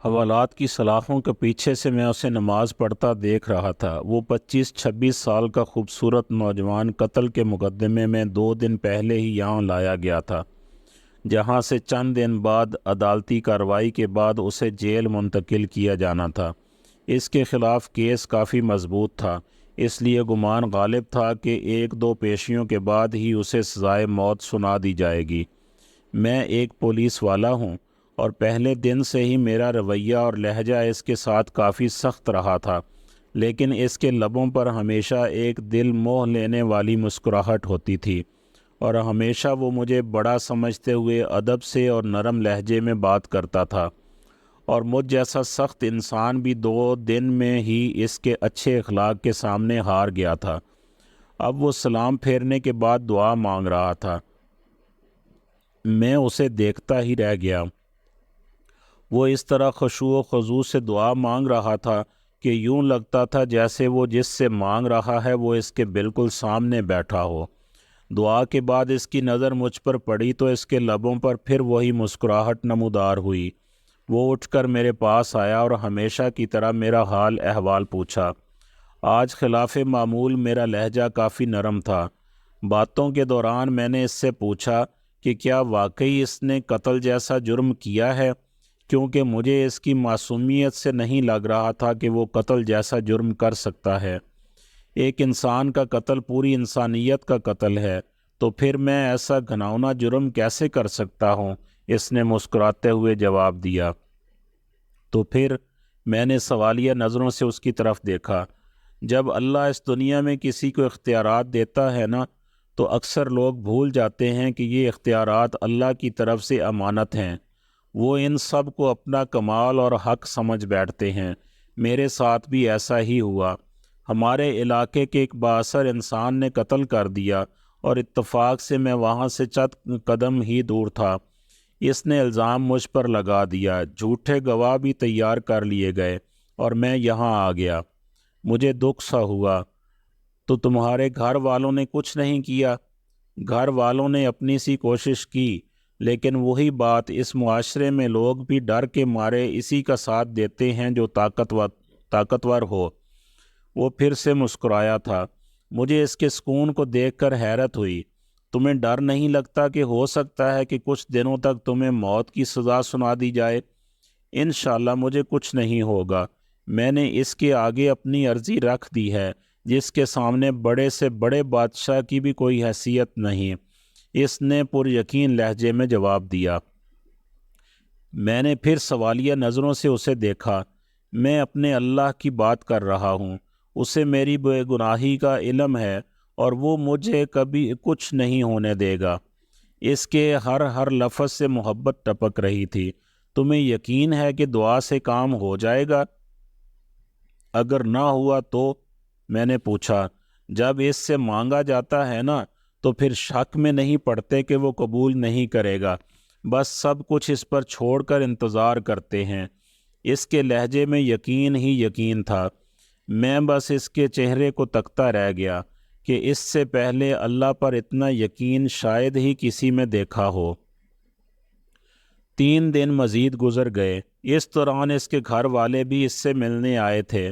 حوالات کی سلاخوں کے پیچھے سے میں اسے نماز پڑھتا دیکھ رہا تھا۔ وہ 25-26 سال کا خوبصورت نوجوان قتل کے مقدمے میں 2 دن پہلے ہی یہاں لایا گیا تھا، جہاں سے چند دن بعد عدالتی کارروائی کے بعد اسے جیل منتقل کیا جانا تھا۔ اس کے خلاف کیس کافی مضبوط تھا، اس لیے گمان غالب تھا کہ 1-2 پیشیوں کے بعد ہی اسے سزائے موت سنا دی جائے گی۔ میں ایک پولیس والا ہوں، اور پہلے دن سے ہی میرا رویہ اور لہجہ اس کے ساتھ کافی سخت رہا تھا، لیکن اس کے لبوں پر ہمیشہ ایک دل موہ لینے والی مسکراہٹ ہوتی تھی، اور ہمیشہ وہ مجھے بڑا سمجھتے ہوئے ادب سے اور نرم لہجے میں بات کرتا تھا، اور مجھ جیسا سخت انسان بھی 2 دن میں ہی اس کے اچھے اخلاق کے سامنے ہار گیا تھا۔ اب وہ سلام پھیرنے کے بعد دعا مانگ رہا تھا۔ میں اسے دیکھتا ہی رہ گیا۔ وہ اس طرح خشوع و خضوع سے دعا مانگ رہا تھا کہ یوں لگتا تھا جیسے وہ جس سے مانگ رہا ہے وہ اس کے بالکل سامنے بیٹھا ہو۔ دعا کے بعد اس کی نظر مجھ پر پڑی تو اس کے لبوں پر پھر وہی مسکراہٹ نمودار ہوئی۔ وہ اٹھ کر میرے پاس آیا اور ہمیشہ کی طرح میرا حال احوال پوچھا۔ آج خلاف معمول میرا لہجہ کافی نرم تھا۔ باتوں کے دوران میں نے اس سے پوچھا کہ کیا واقعی اس نے قتل جیسا جرم کیا ہے، کیونکہ مجھے اس کی معصومیت سے نہیں لگ رہا تھا کہ وہ قتل جیسا جرم کر سکتا ہے۔ ایک انسان کا قتل پوری انسانیت کا قتل ہے، تو پھر میں ایسا گھناؤنا جرم کیسے کر سکتا ہوں؟ اس نے مسکراتے ہوئے جواب دیا۔ تو پھر میں نے سوالیہ نظروں سے اس کی طرف دیکھا۔ جب اللہ اس دنیا میں کسی کو اختیارات دیتا ہے نا، تو اکثر لوگ بھول جاتے ہیں کہ یہ اختیارات اللہ کی طرف سے امانت ہیں۔ وہ ان سب کو اپنا کمال اور حق سمجھ بیٹھتے ہیں۔ میرے ساتھ بھی ایسا ہی ہوا۔ ہمارے علاقے کے ایک بااثر انسان نے قتل کر دیا، اور اتفاق سے میں وہاں سے چند قدم ہی دور تھا۔ اس نے الزام مجھ پر لگا دیا، جھوٹے گواہ بھی تیار کر لیے گئے، اور میں یہاں آ گیا۔ مجھے دکھ سا ہوا۔ تو تمہارے گھر والوں نے کچھ نہیں کیا؟ گھر والوں نے اپنی سی کوشش کی، لیکن وہی بات، اس معاشرے میں لوگ بھی ڈر کے مارے اسی کا ساتھ دیتے ہیں جو طاقتور ہو۔ وہ پھر سے مسکرایا تھا۔ مجھے اس کے سکون کو دیکھ کر حیرت ہوئی۔ تمہیں ڈر نہیں لگتا کہ ہو سکتا ہے کہ کچھ دنوں تک تمہیں موت کی سزا سنا دی جائے؟ انشاءاللہ مجھے کچھ نہیں ہوگا۔ میں نے اس کے آگے اپنی عرضی رکھ دی ہے، جس کے سامنے بڑے سے بڑے بادشاہ کی بھی کوئی حیثیت نہیں۔ اس نے پر یقین لہجے میں جواب دیا۔ میں نے پھر سوالیہ نظروں سے اسے دیکھا۔ میں اپنے اللہ کی بات کر رہا ہوں، اسے میری بے گناہی کا علم ہے، اور وہ مجھے کبھی کچھ نہیں ہونے دے گا۔ اس کے ہر لفظ سے محبت ٹپک رہی تھی۔ تمہیں یقین ہے کہ دعا سے کام ہو جائے گا؟ اگر نہ ہوا تو؟ میں نے پوچھا۔ جب اس سے مانگا جاتا ہے نا، تو پھر شک میں نہیں پڑتے کہ وہ قبول نہیں کرے گا، بس سب کچھ اس پر چھوڑ کر انتظار کرتے ہیں۔ اس کے لہجے میں یقین ہی یقین تھا۔ میں بس اس کے چہرے کو تکتا رہ گیا کہ اس سے پہلے اللہ پر اتنا یقین شاید ہی کسی میں دیکھا ہو۔ 3 دن مزید گزر گئے۔ اس دوران اس کے گھر والے بھی اس سے ملنے آئے تھے۔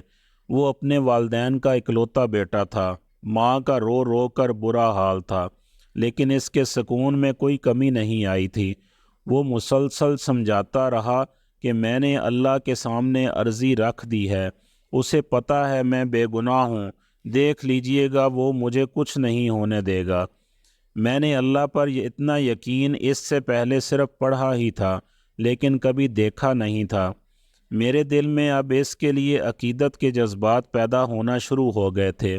وہ اپنے والدین کا اکلوتا بیٹا تھا۔ ماں کا رو رو کر برا حال تھا، لیکن اس کے سکون میں کوئی کمی نہیں آئی تھی۔ وہ مسلسل سمجھاتا رہا کہ میں نے اللہ کے سامنے عرضی رکھ دی ہے، اسے پتہ ہے میں بے گناہ ہوں، دیکھ لیجئے گا وہ مجھے کچھ نہیں ہونے دے گا۔ میں نے اللہ پر اتنا یقین اس سے پہلے صرف پڑھا ہی تھا، لیکن کبھی دیکھا نہیں تھا۔ میرے دل میں اب اس کے لیے عقیدت کے جذبات پیدا ہونا شروع ہو گئے تھے۔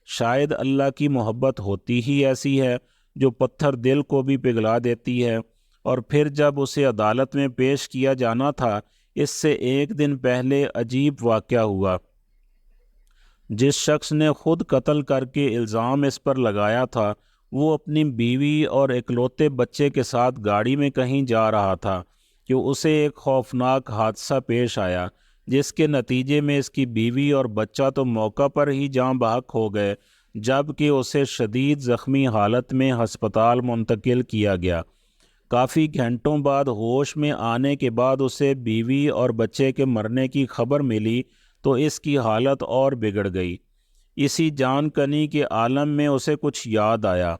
شاید اللہ کی محبت ہوتی ہی ایسی ہے جو پتھر دل کو بھی پگھلا دیتی ہے۔ اور پھر جب اسے عدالت میں پیش کیا جانا تھا، اس سے 1 دن پہلے عجیب واقعہ ہوا۔ جس شخص نے خود قتل کر کے الزام اس پر لگایا تھا، وہ اپنی بیوی اور اکلوتے بچے کے ساتھ گاڑی میں کہیں جا رہا تھا کہ اسے ایک خوفناک حادثہ پیش آیا، جس کے نتیجے میں اس کی بیوی اور بچہ تو موقع پر ہی جاں بحق ہو گئے، جبکہ اسے شدید زخمی حالت میں ہسپتال منتقل کیا گیا۔ کافی گھنٹوں بعد ہوش میں آنے کے بعد اسے بیوی اور بچے کے مرنے کی خبر ملی تو اس کی حالت اور بگڑ گئی۔ اسی جان کنی کے عالم میں اسے کچھ یاد آیا۔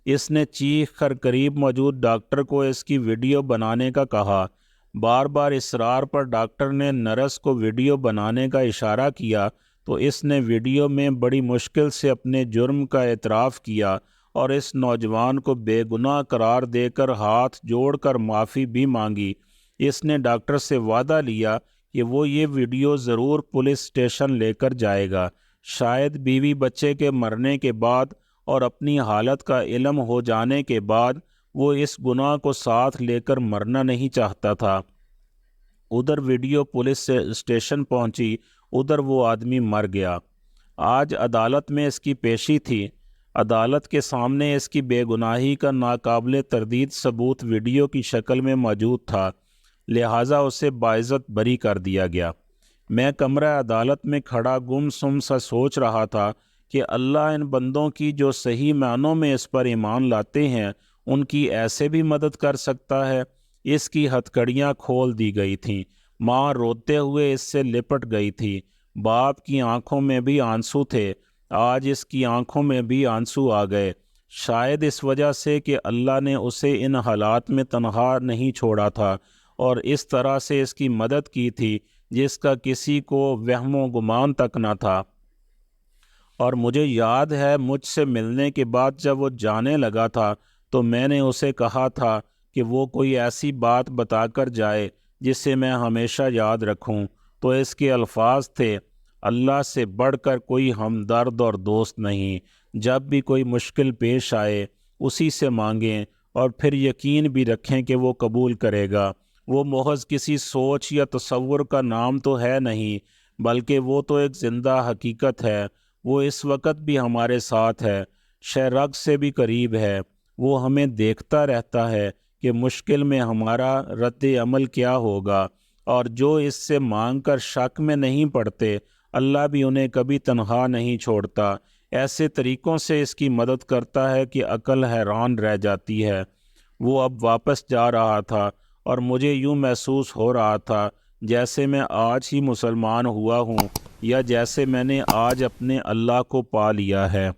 اس نے چیخ کر قریب موجود ڈاکٹر کو اس کی ویڈیو بنانے کا کہا۔ بار بار اصرار پر ڈاکٹر نے نرس کو ویڈیو بنانے کا اشارہ کیا تو اس نے ویڈیو میں بڑی مشکل سے اپنے جرم کا اعتراف کیا اور اس نوجوان کو بے گناہ قرار دے کر ہاتھ جوڑ کر معافی بھی مانگی۔ اس نے ڈاکٹر سے وعدہ لیا کہ وہ یہ ویڈیو ضرور پولیس اسٹیشن لے کر جائے گا۔ شاید بیوی بچے کے مرنے کے بعد اور اپنی حالت کا علم ہو جانے کے بعد وہ اس گناہ کو ساتھ لے کر مرنا نہیں چاہتا تھا۔ ادھر ویڈیو پولیس اسٹیشن پہنچی، ادھر وہ آدمی مر گیا۔ آج عدالت میں اس کی پیشی تھی۔ عدالت کے سامنے اس کی بے گناہی کا ناقابل تردید ثبوت ویڈیو کی شکل میں موجود تھا، لہٰذا اسے باعزت بری کر دیا گیا۔ میں کمرہ عدالت میں کھڑا گم سم سا سوچ رہا تھا کہ اللہ ان بندوں کی جو صحیح معنوں میں اس پر ایمان لاتے ہیں ان کی ایسے بھی مدد کر سکتا ہے۔ اس کی ہتھکڑیاں کھول دی گئی تھیں۔ ماں روتے ہوئے اس سے لپٹ گئی تھی۔ باپ کی آنکھوں میں بھی آنسو تھے۔ آج اس کی آنکھوں میں بھی آنسو آ گئے، شاید اس وجہ سے کہ اللہ نے اسے ان حالات میں تنہا نہیں چھوڑا تھا اور اس طرح سے اس کی مدد کی تھی جس کا کسی کو وہم و گمان تک نہ تھا۔ اور مجھے یاد ہے مجھ سے ملنے کے بعد جب وہ جانے لگا تھا تو میں نے اسے کہا تھا کہ وہ کوئی ایسی بات بتا کر جائے جسے میں ہمیشہ یاد رکھوں، تو اس کے الفاظ تھے، اللہ سے بڑھ کر کوئی ہمدرد اور دوست نہیں۔ جب بھی کوئی مشکل پیش آئے اسی سے مانگیں اور پھر یقین بھی رکھیں کہ وہ قبول کرے گا۔ وہ محض کسی سوچ یا تصور کا نام تو ہے نہیں، بلکہ وہ تو ایک زندہ حقیقت ہے۔ وہ اس وقت بھی ہمارے ساتھ ہے، شہرگ سے بھی قریب ہے۔ وہ ہمیں دیکھتا رہتا ہے کہ مشکل میں ہمارا رد عمل کیا ہوگا، اور جو اس سے مانگ کر شک میں نہیں پڑتے اللہ بھی انہیں کبھی تنہا نہیں چھوڑتا۔ ایسے طریقوں سے اس کی مدد کرتا ہے کہ عقل حیران رہ جاتی ہے۔ وہ اب واپس جا رہا تھا اور مجھے یوں محسوس ہو رہا تھا جیسے میں آج ہی مسلمان ہوا ہوں، یا جیسے میں نے آج اپنے اللہ کو پا لیا ہے۔